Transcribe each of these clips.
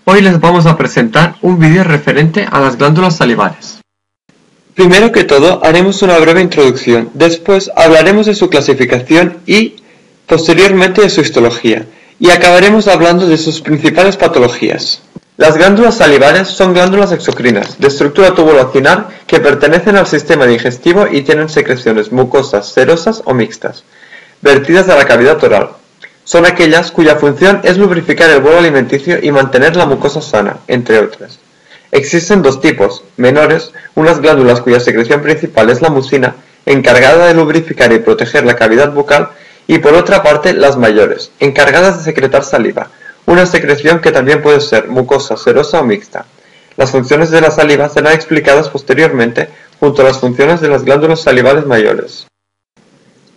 Hoy les vamos a presentar un vídeo referente a las glándulas salivares. Primero que todo haremos una breve introducción, después hablaremos de su clasificación y, posteriormente, de su histología, y acabaremos hablando de sus principales patologías. Las glándulas salivares son glándulas exocrinas, de estructura tubulacional que pertenecen al sistema digestivo y tienen secreciones mucosas, serosas o mixtas, vertidas a la cavidad oral. Son aquellas cuya función es lubrificar el bolo alimenticio y mantener la mucosa sana, entre otras. Existen dos tipos: menores, unas glándulas cuya secreción principal es la mucina, encargada de lubrificar y proteger la cavidad bucal, y por otra parte las mayores, encargadas de secretar saliva, una secreción que también puede ser mucosa, serosa o mixta. Las funciones de la saliva serán explicadas posteriormente junto a las funciones de las glándulas salivares mayores.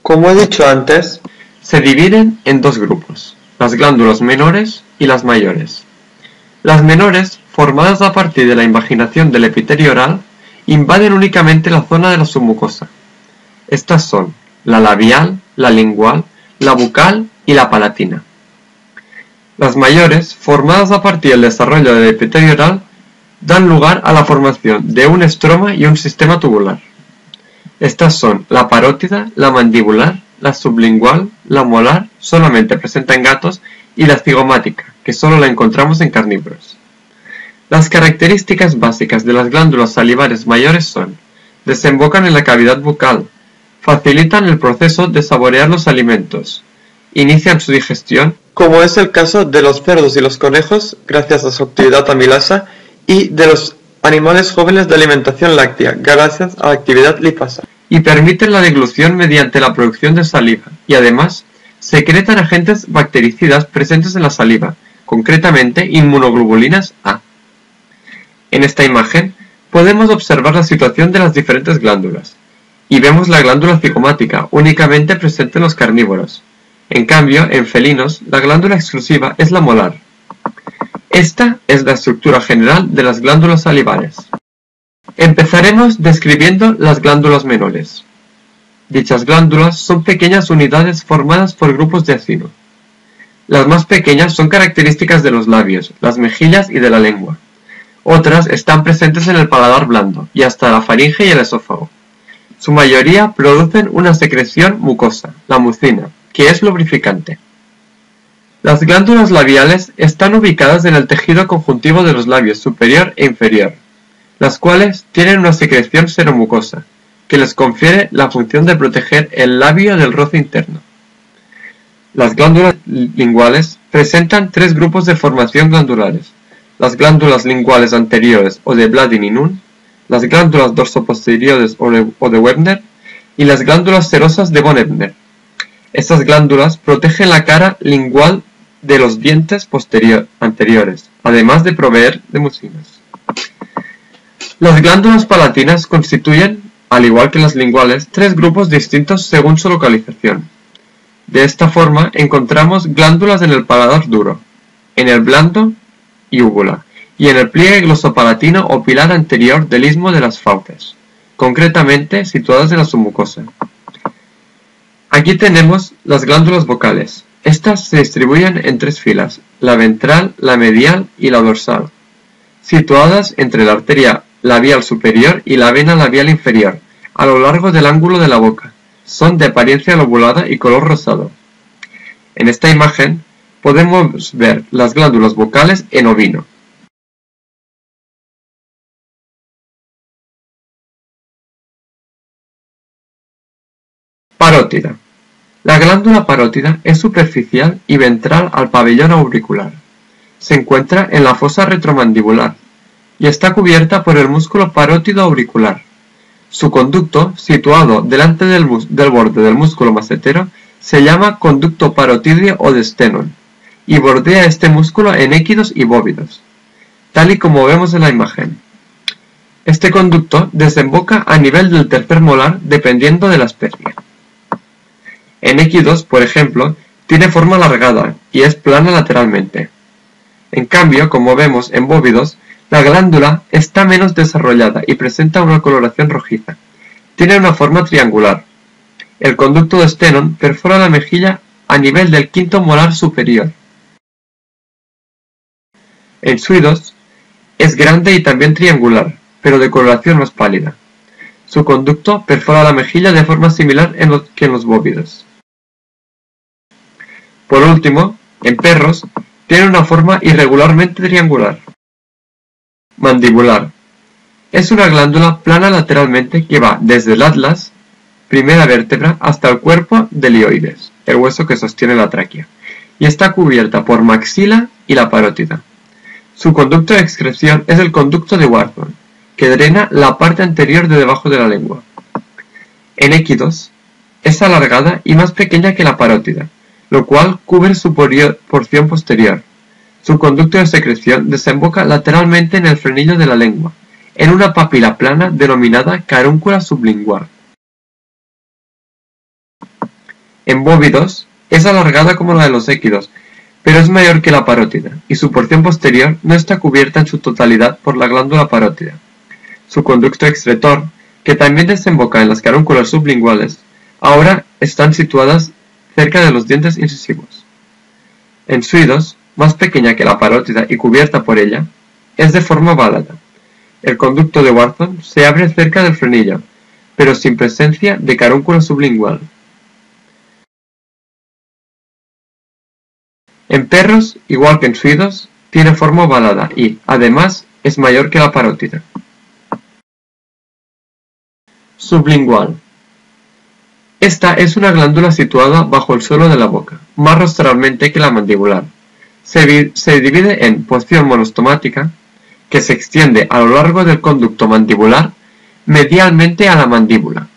Como he dicho antes, se dividen en dos grupos, las glándulas menores y las mayores. Las menores, formadas a partir de la invaginación del epitelio oral, invaden únicamente la zona de la submucosa. Estas son la labial, la lingual, la bucal y la palatina. Las mayores, formadas a partir del desarrollo del epitelio oral, dan lugar a la formación de un estroma y un sistema tubular. Estas son la parótida, la mandibular, la sublingual, la molar, solamente presente en gatos, y la cigomática, que solo la encontramos en carnívoros. Las características básicas de las glándulas salivares mayores son: desembocan en la cavidad bucal, facilitan el proceso de saborear los alimentos, inician su digestión, como es el caso de los cerdos y los conejos, gracias a su actividad amilasa, y de los animales jóvenes de alimentación láctea, gracias a la actividad lipasa, y permiten la deglución mediante la producción de saliva, y además secretan agentes bactericidas presentes en la saliva, concretamente inmunoglobulinas A. En esta imagen podemos observar la situación de las diferentes glándulas, y vemos la glándula cigomática únicamente presente en los carnívoros. En cambio, en felinos, la glándula exclusiva es la molar. Esta es la estructura general de las glándulas salivares. Empezaremos describiendo las glándulas menores. Dichas glándulas son pequeñas unidades formadas por grupos de acino. Las más pequeñas son características de los labios, las mejillas y de la lengua. Otras están presentes en el paladar blando y hasta la faringe y el esófago. Su mayoría producen una secreción mucosa, la mucina, que es lubrificante. Las glándulas labiales están ubicadas en el tejido conjuntivo de los labios superior e inferior, las cuales tienen una secreción seromucosa, que les confiere la función de proteger el labio del roce interno. Las glándulas linguales presentan tres grupos de formación glandulares: las glándulas linguales anteriores o de Bladin-Nun, las glándulas dorsoposteriores o de Webner, y las glándulas serosas de von Ebner. Estas glándulas protegen la cara lingual de los dientes anteriores, además de proveer de mucinas. Las glándulas palatinas constituyen, al igual que las linguales, tres grupos distintos según su localización. De esta forma encontramos glándulas en el paladar duro, en el blando y úvula, y en el pliegue glosopalatino o pilar anterior del istmo de las fauces, concretamente situadas en la submucosa. Aquí tenemos las glándulas vocales. Estas se distribuyen en tres filas: la ventral, la medial y la dorsal, situadas entre la arteria labial superior y la vena labial inferior, a lo largo del ángulo de la boca. Son de apariencia lobulada y color rosado. En esta imagen podemos ver las glándulas vocales en ovino. Parótida. La glándula parótida es superficial y ventral al pabellón auricular. Se encuentra en la fosa retromandibular y está cubierta por el músculo parótido auricular. Su conducto, situado delante del borde del músculo macetero, se llama conducto parotídeo o de Stenón, y bordea este músculo en équidos y bóvidos, tal y como vemos en la imagen. Este conducto desemboca a nivel del tercer molar dependiendo de la especie. En équidos, por ejemplo, tiene forma alargada y es plana lateralmente. En cambio, como vemos en bóvidos, la glándula está menos desarrollada y presenta una coloración rojiza. Tiene una forma triangular. El conducto de Stenón perfora la mejilla a nivel del quinto molar superior. En suidos, es grande y también triangular, pero de coloración más pálida. Su conducto perfora la mejilla de forma similar que en los bóvidos. Por último, en perros, tiene una forma irregularmente triangular. Mandibular. Es una glándula plana lateralmente que va desde el atlas, primera vértebra, hasta el cuerpo del hioides, el hueso que sostiene la tráquea, y está cubierta por maxila y la parótida. Su conducto de excreción es el conducto de Wharton, que drena la parte anterior de debajo de la lengua. En équidos, es alargada y más pequeña que la parótida, lo cual cubre su porción posterior. Su conducto de secreción desemboca lateralmente en el frenillo de la lengua, en una papila plana denominada carúncula sublingual. En bóvidos, es alargada como la de los équidos, pero es mayor que la parótida, y su porción posterior no está cubierta en su totalidad por la glándula parótida. Su conducto excretor, que también desemboca en las carúnculas sublinguales, ahora están situadas cerca de los dientes incisivos. En suidos, más pequeña que la parótida y cubierta por ella, es de forma ovalada. El conducto de Wharton se abre cerca del frenillo, pero sin presencia de carúncula sublingual. En perros, igual que en suidos, tiene forma ovalada y, además, es mayor que la parótida. Sublingual. Esta es una glándula situada bajo el suelo de la boca, más rostralmente que la mandibular. Se divide en porción monostomática, que se extiende a lo largo del conducto mandibular medialmente a la mandíbula.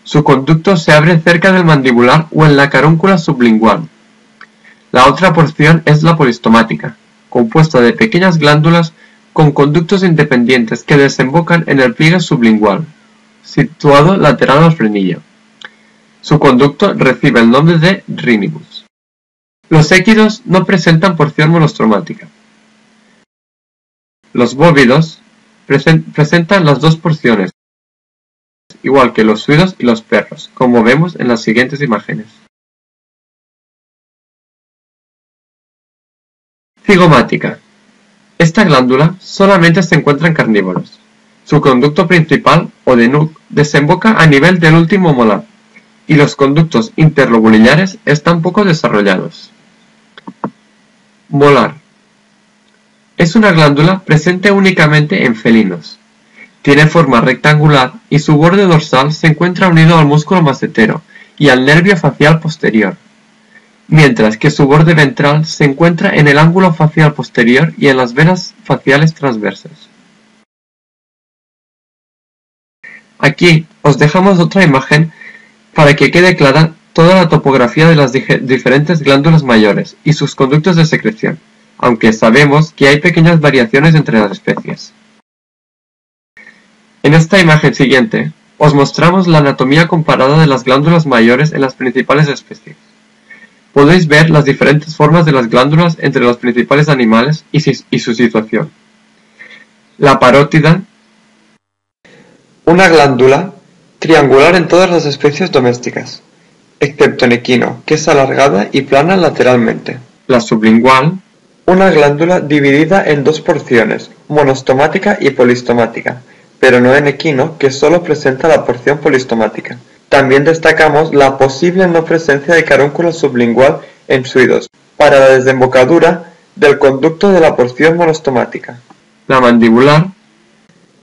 Su conducto se abre cerca del mandibular o en la carúncula sublingual. La otra porción es la polistomática, compuesta de pequeñas glándulas con conductos independientes que desembocan en el pliegue sublingual, situado lateral al frenillo. Su conducto recibe el nombre de rhinibus. Los équidos no presentan porción monostomática. Los bóvidos presentan las dos porciones, igual que los suidos y los perros, como vemos en las siguientes imágenes. Cigomática. Esta glándula solamente se encuentra en carnívoros. Su conducto principal, o denuc, desemboca a nivel del último molar, y los conductos interlobulillares están poco desarrollados. Molar. Es una glándula presente únicamente en felinos. Tiene forma rectangular y su borde dorsal se encuentra unido al músculo macetero y al nervio facial posterior, mientras que su borde ventral se encuentra en el ángulo facial posterior y en las venas faciales transversas. Aquí os dejamos otra imagen para que quede clara toda la topografía de las diferentes glándulas mayores y sus conductos de secreción, aunque sabemos que hay pequeñas variaciones entre las especies. En esta imagen siguiente, os mostramos la anatomía comparada de las glándulas mayores en las principales especies. Podéis ver las diferentes formas de las glándulas entre los principales animales y su situación. La parótida, una glándula triangular en todas las especies domésticas, excepto en equino, que es alargada y plana lateralmente. La sublingual, una glándula dividida en dos porciones, monostomática y polistomática, pero no en equino, que solo presenta la porción polistomática. También destacamos la posible no presencia de carúncula sublingual en suidos, para la desembocadura del conducto de la porción monostomática. La mandibular,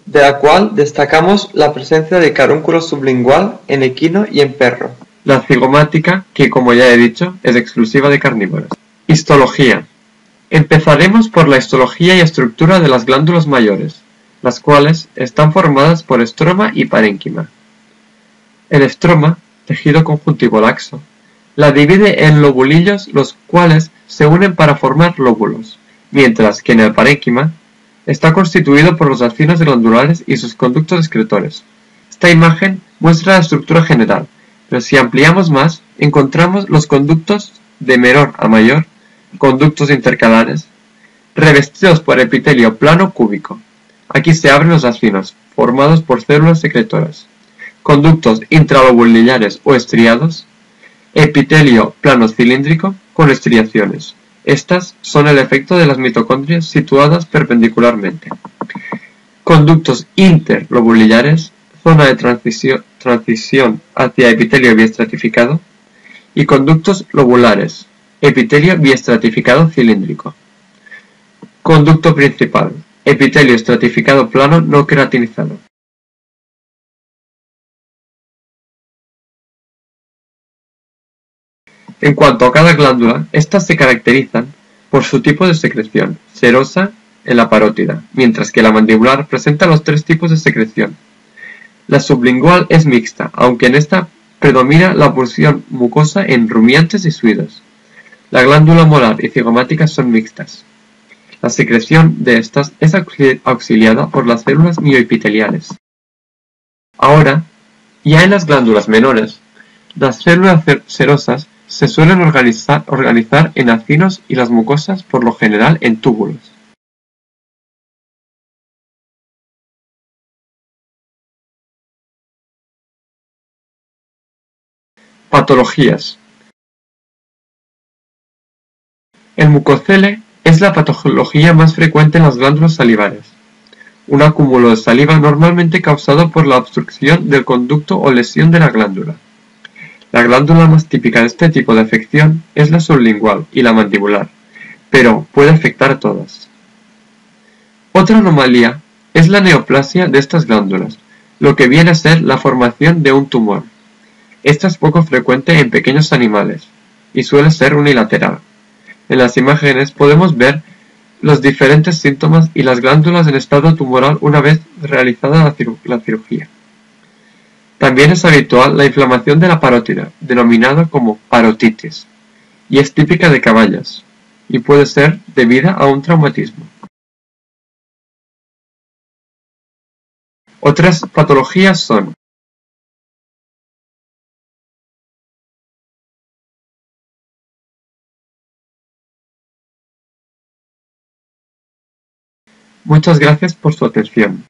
de la cual destacamos la presencia de carúncula sublingual en equino y en perro. La cigomática, que como ya he dicho, es exclusiva de carnívoros. Histología. Empezaremos por la histología y estructura de las glándulas mayores, las cuales están formadas por estroma y parénquima. El estroma, tejido conjuntivo laxo, la divide en lobulillos los cuales se unen para formar lóbulos, mientras que en el parénquima está constituido por los acinos glandulares y sus conductos excretores. Esta imagen muestra la estructura general, pero si ampliamos más, encontramos los conductos de menor a mayor, conductos intercalares, revestidos por epitelio plano cúbico. Aquí se abren los acinos, formados por células secretoras. Conductos intralobulillares o estriados, epitelio plano cilíndrico con estriaciones, Estas son el efecto de las mitocondrias situadas perpendicularmente. Conductos interlobulillares, zona de transición hacia epitelio biestratificado, y conductos lobulares, epitelio biestratificado cilíndrico. Conducto principal, epitelio estratificado plano no queratinizado. En cuanto a cada glándula, estas se caracterizan por su tipo de secreción, serosa en la parótida, mientras que la mandibular presenta los tres tipos de secreción. La sublingual es mixta, aunque en esta predomina la porción mucosa en rumiantes y suidos. La glándula molar y cigomática son mixtas. La secreción de estas es auxiliada por las células mioepiteliales. Ahora, ya en las glándulas menores, las células serosas se suelen organizar en acinos y las mucosas por lo general en túbulos. Patologías. El mucocele es la patología más frecuente en las glándulas salivares. Un acúmulo de saliva normalmente causado por la obstrucción del conducto o lesión de la glándula. La glándula más típica de este tipo de afección es la sublingual y la mandibular, pero puede afectar a todas. Otra anomalía es la neoplasia de estas glándulas, lo que viene a ser la formación de un tumor. Esta es poco frecuente en pequeños animales y suele ser unilateral. En las imágenes podemos ver los diferentes síntomas y las glándulas en estado tumoral una vez realizada la cirugía. También es habitual la inflamación de la parótida, denominada como parotitis, y es típica de caballas, y puede ser debida a un traumatismo. Otras patologías son: muchas gracias por su atención.